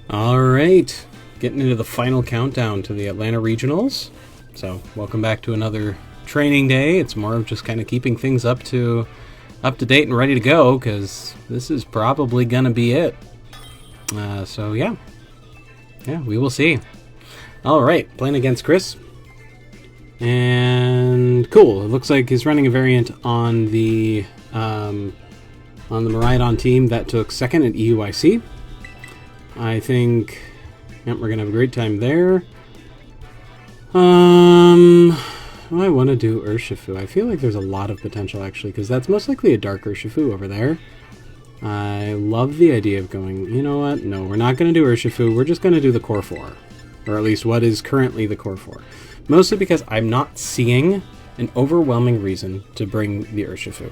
Alright, getting into the final countdown to the Atlanta Regionals. So, welcome back to another training day. It's more of just kind of keeping things up to date and ready to go, because this is probably gonna be it. So yeah, we will see. Alright, playing against Chris. And cool, it looks like he's running a variant on the Maridon team that took second at EUIC. I think, yep, we're gonna have a great time there. I want to do Urshifu. I feel like there's a lot of potential, actually, because that's most likely a Dark Urshifu over there. I love the idea of going, you know what? No, we're not going to do Urshifu. We're just going to do the Core 4. Or at least what is currently the Core 4. Mostly because I'm not seeing an overwhelming reason to bring the Urshifu.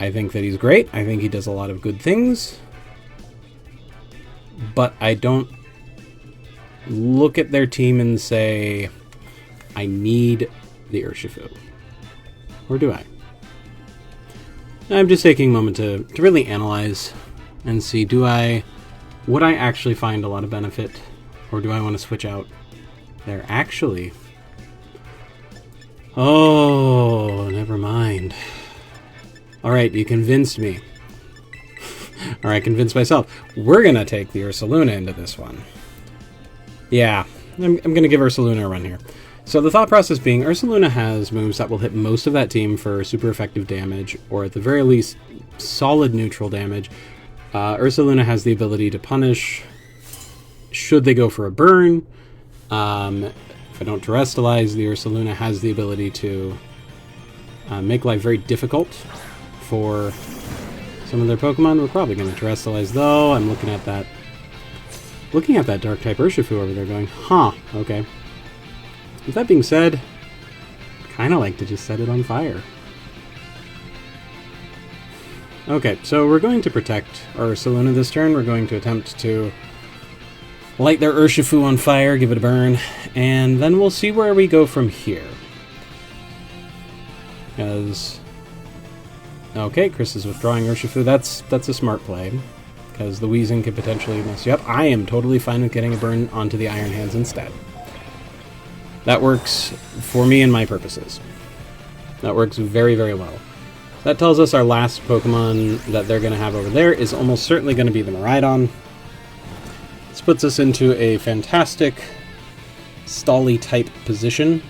I think that he's great. I think he does a lot of good things. But I don't look at their team and say, I need the Urshifu. Or do I? I'm just taking a moment to really analyze and see, would I actually find a lot of benefit, or do I want to switch out there? Actually, oh, never mind. Alright, you convinced me. Or I convinced myself. We're gonna take the Ursaluna into this one. Yeah, I'm gonna give Ursaluna a run here. So the thought process being, Ursaluna has moves that will hit most of that team for super effective damage, or at the very least, solid neutral damage. Ursaluna has the ability to punish should they go for a burn. If I don't terrestrialize, the Ursaluna has the ability to make life very difficult for some of their Pokemon. We're probably going to terrestrialize, though. I'm looking at that Dark-type Urshifu over there going, huh, okay. With that being said, I'd kind of like to just set it on fire. Okay, so we're going to protect our Ursaluna this turn. We're going to attempt to light their Urshifu on fire, give it a burn, and then we'll see where we go from here. Because... okay, Chris is withdrawing Urshifu. That's a smart play, because the Weezing could potentially mess you up. I am totally fine with getting a burn onto the Iron Hands instead. That works for me and my purposes. That works very, very well. That tells us our last Pokemon that they're going to have over there is almost certainly going to be the Maridon. This puts us into a fantastic Stally-type position.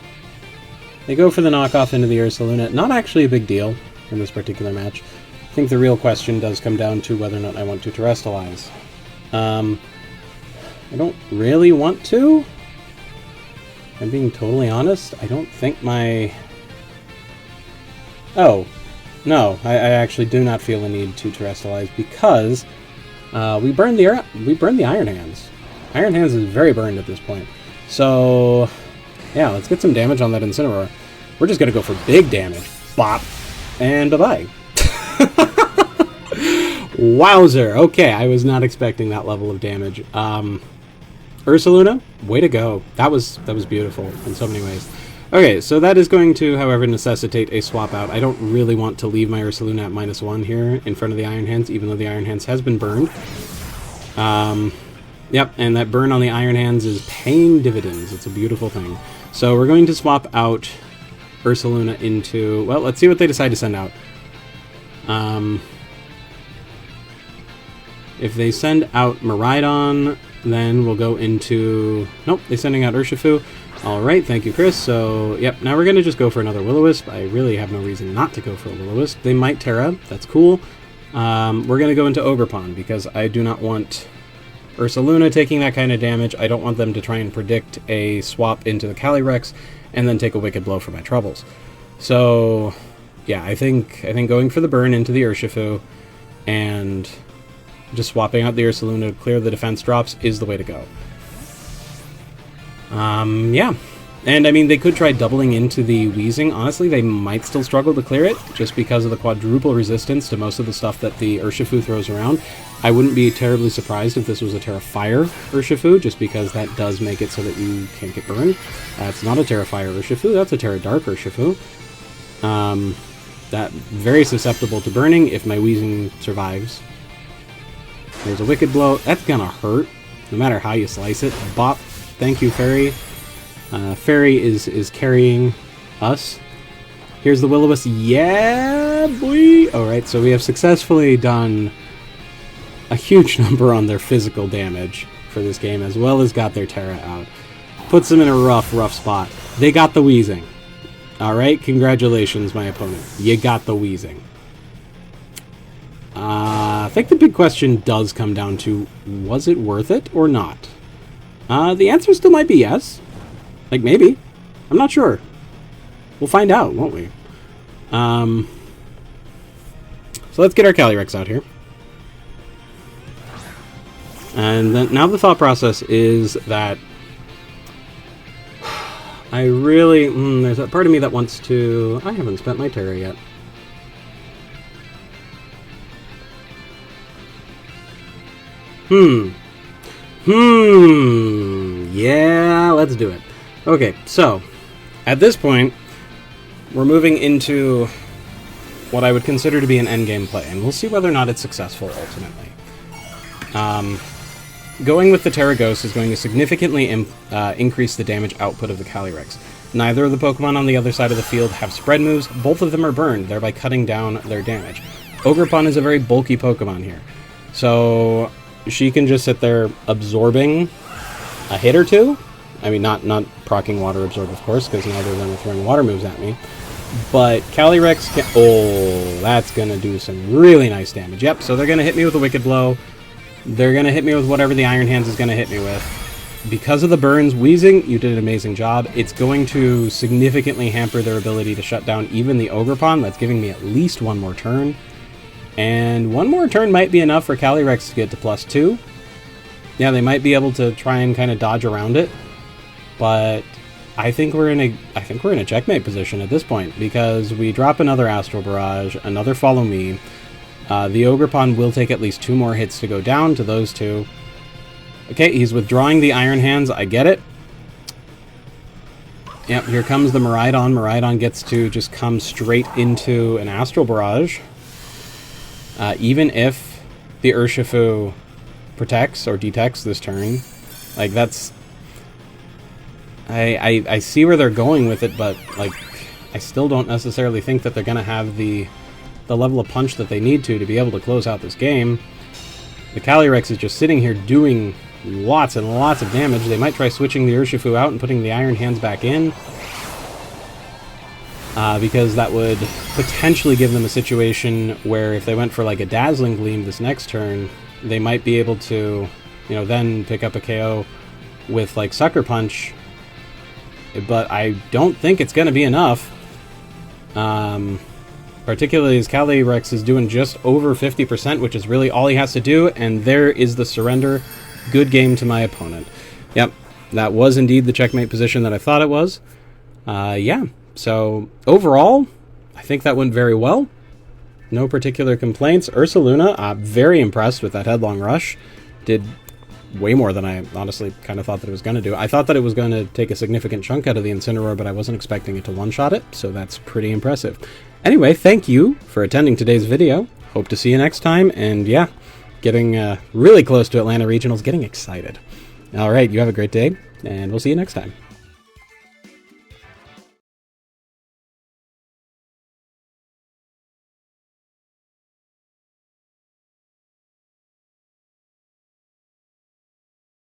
They go for the knockoff into the Ursaluna. Not actually a big deal in this particular match. I think the real question does come down to whether or not I want to terrestrialize. I don't really want to. I'm being totally honest. I don't think my... oh, no. I actually do not feel a need to terrestrialize because we burned the Iron Hands. Iron Hands is very burned at this point. So, yeah, let's get some damage on that Incineroar. We're just going to go for big damage. Bop. And bye-bye. Wowzer. Okay, I was not expecting that level of damage. Ursaluna, way to go. That was beautiful in so many ways. Okay, so that is going to, however, necessitate a swap out. I don't really want to leave my Ursaluna at -1 here in front of the Iron Hands, even though the Iron Hands has been burned. Yep, and that burn on the Iron Hands is paying dividends. It's a beautiful thing. So we're going to swap out Ursaluna into... well, let's see what they decide to send out. If they send out Maridon, then we'll go into... nope, they're sending out Urshifu. Alright, thank you, Chris. So, yep, now we're going to just go for another Will-O-Wisp. I really have no reason not to go for a Will-O-Wisp. They might Terra. That's cool. We're going to go into Ogerpon, because I do not want Ursaluna taking that kind of damage. I don't want them to try and predict a swap into the Calyrex and then take a Wicked Blow for my troubles. So, yeah, I think going for the burn into the Urshifu and just swapping out the Ursaluna to clear the defense drops is the way to go. Yeah. And, I mean, they could try doubling into the Weezing. Honestly, they might still struggle to clear it, just because of the quadruple resistance to most of the stuff that the Urshifu throws around. I wouldn't be terribly surprised if this was a Terra Fire Urshifu, just because that does make it so that you can't get burned. That's not a Terra Fire Urshifu, that's a Terra Dark Urshifu. That very susceptible to burning if my Weezing survives. There's a Wicked Blow. That's gonna hurt. no matter how you slice it. Bop. Thank you, Fairy. Fairy is carrying us. Here's the Will-O-Wisp. Yeah, boy! Alright, so we have successfully done a huge number on their physical damage for this game, as well as got their Terra out. Puts them in a rough spot. They got the Wheezing. Alright, congratulations, my opponent. You got the Wheezing. I think the big question does come down to, was it worth it or not? The answer still might be yes. Like, maybe. I'm not sure. We'll find out, won't we? So let's get our Calyrex out here. And then now the thought process is that I really... there's that part of me that wants to... I haven't spent my Terra yet. Yeah, let's do it. Okay, so, at this point, we're moving into what I would consider to be an endgame play, and we'll see whether or not it's successful ultimately. Going with the Terra Ghost is going to significantly increase the damage output of the Calyrex. Neither of the Pokemon on the other side of the field have spread moves, both of them are burned, thereby cutting down their damage. Ogerpon is a very bulky Pokemon here, so she can just sit there absorbing a hit or two. I mean, not proccing Water Absorb, of course, because neither of them are throwing water moves at me. But Calyrex can... Oh, that's going to do some really nice damage. Yep, so they're going to hit me with a Wicked Blow. They're going to hit me with whatever the Iron Hands is going to hit me with. Because of the burns, Wheezing, you did an amazing job. It's going to significantly hamper their ability to shut down even the Ogerpon. That's giving me at least one more turn. And one more turn might be enough for Calyrex to get to +2. Yeah, they might be able to try and kind of dodge around it. But I think we're in a checkmate position at this point, because we drop another Astral Barrage, another Follow Me. The Ogerpon will take at least 2 more hits to go down to those 2. Okay, he's withdrawing the Iron Hands. I get it. Yep, here comes the Miraidon. Miraidon gets to just come straight into an Astral Barrage. Even if the Urshifu protects or detects this turn. Like, that's... I see where they're going with it, but, like, I still don't necessarily think that they're going to have the level of punch that they need to be able to close out this game. The Calyrex is just sitting here doing lots and lots of damage. They might try switching the Urshifu out and putting the Iron Hands back in, because that would potentially give them a situation where if they went for like a Dazzling Gleam this next turn, they might be able to, you know, then pick up a KO with like Sucker Punch. But I don't think it's going to be enough. Particularly as Calyrex is doing just over 50%, which is really all he has to do, and there is the surrender. Good game to my opponent. Yep, that was indeed the checkmate position that I thought it was. Yeah, so overall, I think that went very well. No particular complaints. Ursaluna, very impressed with that Headlong Rush. Did way more than I honestly kind of thought that it was going to do. I thought that it was going to take a significant chunk out of the Incineroar, but I wasn't expecting it to one-shot it, so that's pretty impressive. Anyway, thank you for attending today's video. Hope to see you next time, and yeah, getting really close to Atlanta Regionals, getting excited. Alright, you have a great day, and we'll see you next time.